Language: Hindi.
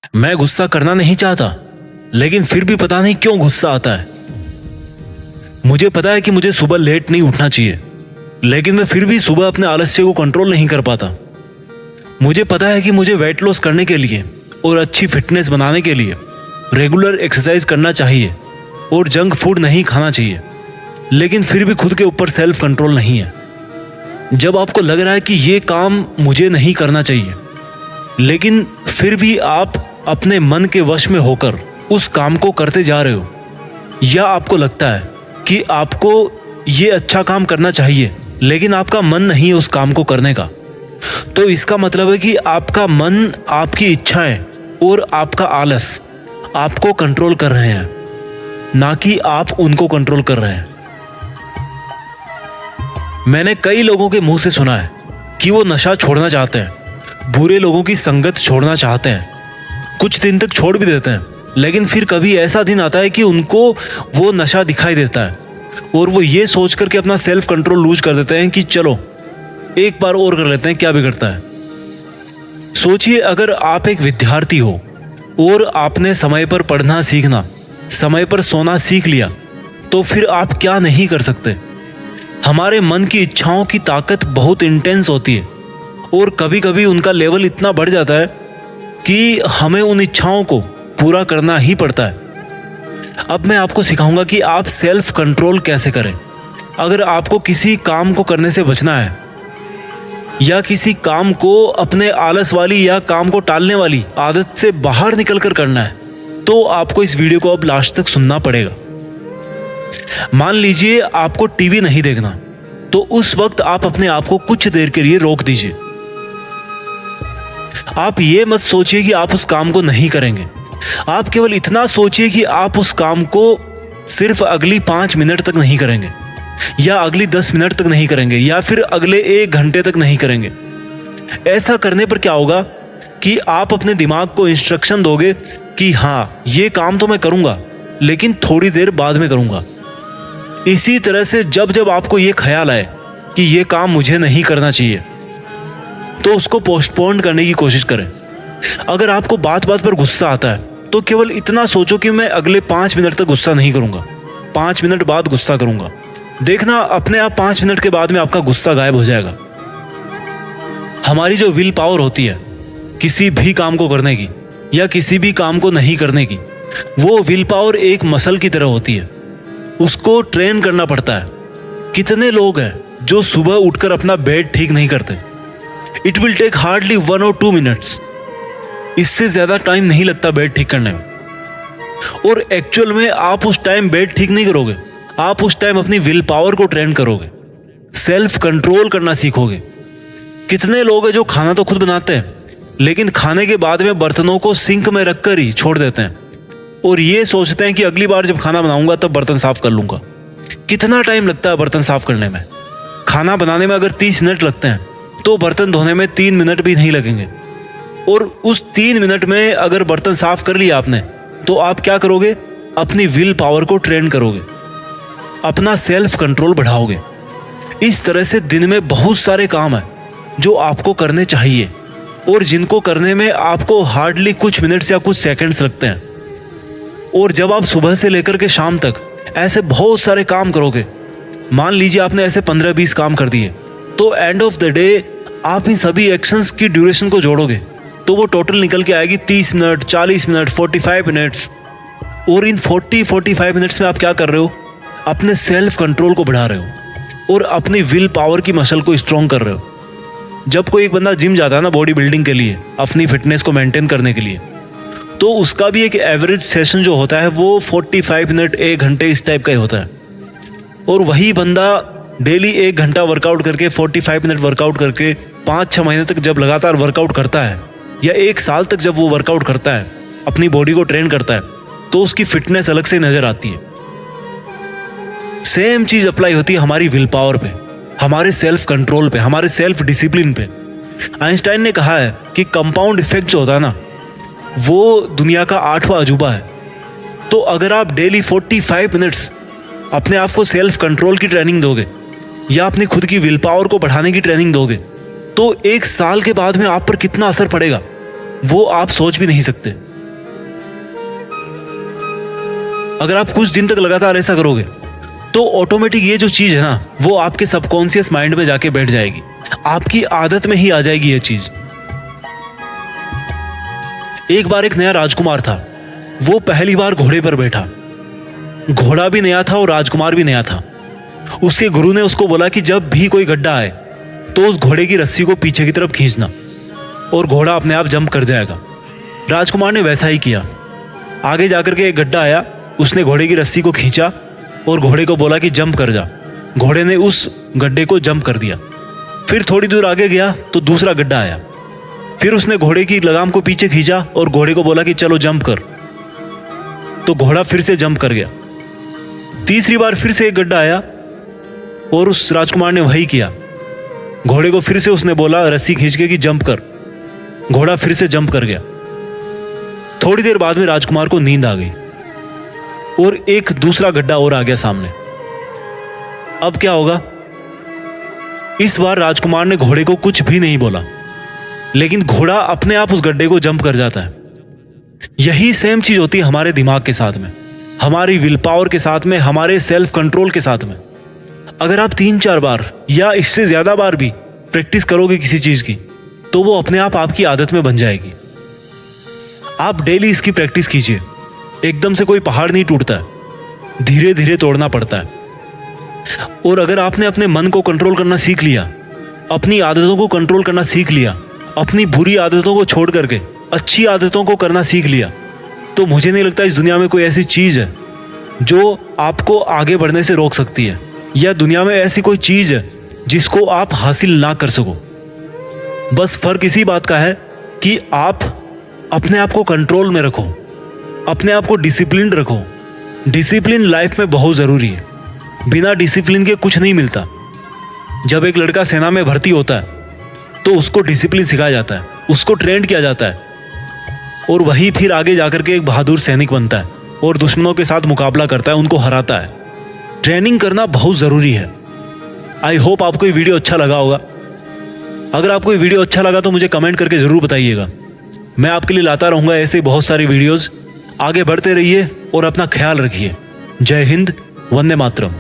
मैं गुस्सा करना नहीं चाहता, लेकिन फिर भी पता नहीं क्यों गुस्सा आता है। मुझे पता है कि मुझे सुबह लेट नहीं उठना चाहिए, लेकिन मैं फिर भी सुबह अपने आलस्य को कंट्रोल नहीं कर पाता। मुझे पता है कि मुझे वेट लॉस करने के लिए और अच्छी फिटनेस बनाने के लिए रेगुलर एक्सरसाइज करना चाहिए और जंक फूड नहीं खाना चाहिए, लेकिन फिर भी खुद के ऊपर सेल्फ कंट्रोल नहीं है। जब आपको लग रहा है कि ये काम मुझे नहीं करना चाहिए, लेकिन फिर भी आप अपने मन के वश में होकर उस काम को करते जा रहे हो, या आपको लगता है कि आपको ये अच्छा काम करना चाहिए लेकिन आपका मन नहीं है उस काम को करने का, तो इसका मतलब है कि आपका मन, आपकी इच्छाएं और आपका आलस आपको कंट्रोल कर रहे हैं, ना कि आप उनको कंट्रोल कर रहे हैं। मैंने कई लोगों के मुंह से सुना है कि वो नशा छोड़ना चाहते हैं, बुरे लोगों की संगत छोड़ना चाहते हैं, कुछ दिन तक छोड़ भी देते हैं, लेकिन फिर कभी ऐसा दिन आता है कि उनको वो नशा दिखाई देता है और वो ये सोच करके अपना सेल्फ कंट्रोल लूज कर देते हैं कि चलो एक बार और कर लेते हैं, क्या बिगड़ता है। सोचिए, अगर आप एक विद्यार्थी हो और आपने समय पर पढ़ना सीखना, समय पर सोना सीख लिया, तो फिर आप क्या नहीं कर सकते। हमारे मन की इच्छाओं की ताकत बहुत इंटेंस होती है और कभी कभी उनका लेवल इतना बढ़ जाता है कि हमें उन इच्छाओं को पूरा करना ही पड़ता है। अब मैं आपको सिखाऊंगा कि आप सेल्फ कंट्रोल कैसे करें। अगर आपको किसी काम को करने से बचना है या किसी काम को अपने आलस वाली या काम को टालने वाली आदत से बाहर निकलकर करना है, तो आपको इस वीडियो को अब लास्ट तक सुनना पड़ेगा। मान लीजिए आपको टीवी नहीं देखना, तो उस वक्त आप अपने आप को कुछ देर के लिए रोक दीजिए। आप ये मत सोचिए कि आप उस काम को नहीं करेंगे, आप केवल इतना सोचिए कि आप उस काम को सिर्फ अगली 5 मिनट तक नहीं करेंगे, या अगली 10 मिनट तक नहीं करेंगे, या फिर अगले 1 घंटे तक नहीं करेंगे। ऐसा करने पर क्या होगा कि आप अपने दिमाग को इंस्ट्रक्शन दोगे कि हाँ, ये काम तो मैं करूंगा, लेकिन थोड़ी देर बाद में करूंगा। इसी तरह से जब जब आपको ये ख्याल आए कि ये काम मुझे नहीं करना चाहिए, तो उसको पोस्टपोन करने की कोशिश करें। अगर आपको बात बात पर गुस्सा आता है, तो केवल इतना सोचो कि मैं अगले 5 मिनट तक गुस्सा नहीं करूंगा, 5 मिनट बाद गुस्सा करूंगा। देखना, अपने आप 5 मिनट के बाद में आपका गुस्सा गायब हो जाएगा। हमारी जो विल पावर होती है किसी भी काम को करने की या किसी भी काम को नहीं करने की, वो विल पावर एक मसल की तरह होती है, उसको ट्रेन करना पड़ता है। कितने लोग हैं जो सुबह उठकर अपना बेड ठीक नहीं करते। इट विल टेक हार्डली 1 और 2 मिनट्स, इससे ज्यादा टाइम नहीं लगता बेड ठीक करने में। और एक्चुअल में आप उस टाइम बेड ठीक नहीं करोगे, आप उस टाइम अपनी विल पावर को ट्रेन करोगे, सेल्फ कंट्रोल करना सीखोगे। कितने लोग हैं जो खाना तो खुद बनाते हैं, लेकिन खाने के बाद में बर्तनों को सिंक में रखकर ही छोड़ देते हैं और ये सोचते हैं कि अगली बार जब खाना बनाऊंगा तब बर्तन साफ कर लूंगा। कितना टाइम लगता है बर्तन साफ करने में? खाना बनाने में अगर 30 मिनट लगते हैं, तो बर्तन धोने में 3 मिनट भी नहीं लगेंगे। और उस 3 मिनट में अगर बर्तन साफ कर लिया आपने, तो आप क्या करोगे? अपनी विल पावर को ट्रेन करोगे, अपना सेल्फ कंट्रोल बढ़ाओगे। इस तरह से दिन में बहुत सारे काम हैं जो आपको करने चाहिए और जिनको करने में आपको हार्डली कुछ मिनट्स या कुछ सेकंड्स लगते हैं। और जब आप सुबह से लेकर के शाम तक ऐसे बहुत सारे काम करोगे, मान लीजिए आपने ऐसे 15-20 काम कर दिए, तो एंड ऑफ द डे आप इन सभी एक्शंस की ड्यूरेशन को जोड़ोगे तो वो टोटल निकल के आएगी 30 मिनट, 40 मिनट, 45 मिनट्स। और इन 40-45 मिनट्स में आप क्या कर रहे हो? अपने सेल्फ कंट्रोल को बढ़ा रहे हो और अपनी विल पावर की मसल को स्ट्रॉन्ग कर रहे हो। जब कोई एक बंदा जिम जाता है ना बॉडी बिल्डिंग के लिए, अपनी फिटनेस को मेंटेन करने के लिए, तो उसका भी एक एवरेज सेशन जो होता है वो 45 मिनट, 1 घंटे इस टाइप का ही होता है। और वही बंदा डेली 1 घंटा वर्कआउट करके, 45 मिनट वर्कआउट करके 5-6 महीने तक जब लगातार वर्कआउट करता है, या 1 साल तक जब वो वर्कआउट करता है, अपनी बॉडी को ट्रेन करता है, तो उसकी फिटनेस अलग से नजर आती है। सेम चीज अप्लाई होती है हमारी विल पावर पे, हमारे सेल्फ कंट्रोल पे, हमारे सेल्फ डिसिप्लिन पे। आइंस्टाइन ने कहा है कि कंपाउंड इफेक्ट जो होता है ना, वो दुनिया का 8वां अजूबा है। तो अगर आप डेली 45 मिनट्स अपने आप को सेल्फ कंट्रोल की ट्रेनिंग दोगे या अपनी खुद की विल पावर को बढ़ाने की ट्रेनिंग दोगे, तो 1 साल के बाद में आप पर कितना असर पड़ेगा। वो आप सोच भी नहीं सकते। अगर आप कुछ दिन तक लगातार ऐसा करोगे तो ऑटोमेटिक ये जो चीज है ना, वो आपके सबकॉन्शियस माइंड में जाके बैठ जाएगी, आपकी आदत में ही आ जाएगी ये चीज। एक बार एक नया राजकुमार था। वो पहली बार घोड़े पर बैठा। घोड़ा भी नया था और राजकुमार भी नया था। उसके गुरु ने उसको बोला कि जब भी कोई गड्ढा आए तो उस घोड़े की रस्सी को पीछे की तरफ खींचना और घोड़ा अपने आप जंप कर जाएगा। राजकुमार ने वैसा ही किया। आगे जाकर के एक गड्ढा आया, उसने घोड़े की रस्सी को खींचा और घोड़े को बोला कि जंप कर जा। घोड़े ने उस गड्ढे को जंप कर दिया। फिर थोड़ी दूर आगे गया तो दूसरा गड्ढा आया। फिर उसने घोड़े की लगाम को पीछे खींचा और घोड़े को बोला कि चलो जंप कर, तो घोड़ा फिर से जंप कर गया। तीसरी बार फिर से एक गड्ढा आया और उस राजकुमार ने वही किया। घोड़े को फिर से उसने बोला रस्सी खींच के कि जंप कर। घोड़ा फिर से जंप कर गया। थोड़ी देर बाद में राजकुमार को नींद आ गई और एक दूसरा गड्ढा और आ गया सामने। अब क्या होगा? इस बार राजकुमार ने घोड़े को कुछ भी नहीं बोला, लेकिन घोड़ा अपने आप उस गड्ढे को जंप कर जाता है। यही सेम चीज होती है हमारे दिमाग के साथ में, हमारी विल पावर के साथ में, हमारे सेल्फ कंट्रोल के साथ में। अगर आप 3-4 बार या इससे ज्यादा बार भी प्रैक्टिस करोगे किसी चीज की, तो वो अपने आप आपकी आदत में बन जाएगी। आप डेली इसकी प्रैक्टिस कीजिए। एकदम से कोई पहाड़ नहीं टूटता है, धीरे धीरे तोड़ना पड़ता है। और अगर आपने अपने मन को कंट्रोल करना सीख लिया, अपनी आदतों को कंट्रोल करना सीख लिया, अपनी बुरी आदतों को छोड़ करके अच्छी आदतों को करना सीख लिया, तो मुझे नहीं लगता इस दुनिया में कोई ऐसी चीज है जो आपको आगे बढ़ने से रोक सकती है, या दुनिया में ऐसी कोई चीज है जिसको आप हासिल ना कर सको। बस फर्क इसी बात का है कि आप अपने आप को कंट्रोल में रखो, अपने आप को डिसिप्लिन रखो। डिसिप्लिन लाइफ में बहुत ज़रूरी है। बिना डिसिप्लिन के कुछ नहीं मिलता। जब एक लड़का सेना में भर्ती होता है तो उसको डिसिप्लिन सिखाया जाता है, उसको ट्रेंड किया जाता है, और वही फिर आगे जाकर के एक बहादुर सैनिक बनता है और दुश्मनों के साथ मुकाबला करता है, उनको हराता है। ट्रेनिंग करना बहुत ज़रूरी है। आई होप आपको ये वीडियो अच्छा लगा होगा। अगर आपको ये वीडियो अच्छा लगा तो मुझे कमेंट करके ज़रूर बताइएगा। मैं आपके लिए लाता रहूँगा ऐसे बहुत सारी वीडियोज़। आगे बढ़ते रहिए और अपना ख्याल रखिए। जय हिंद, वंदे मातरम।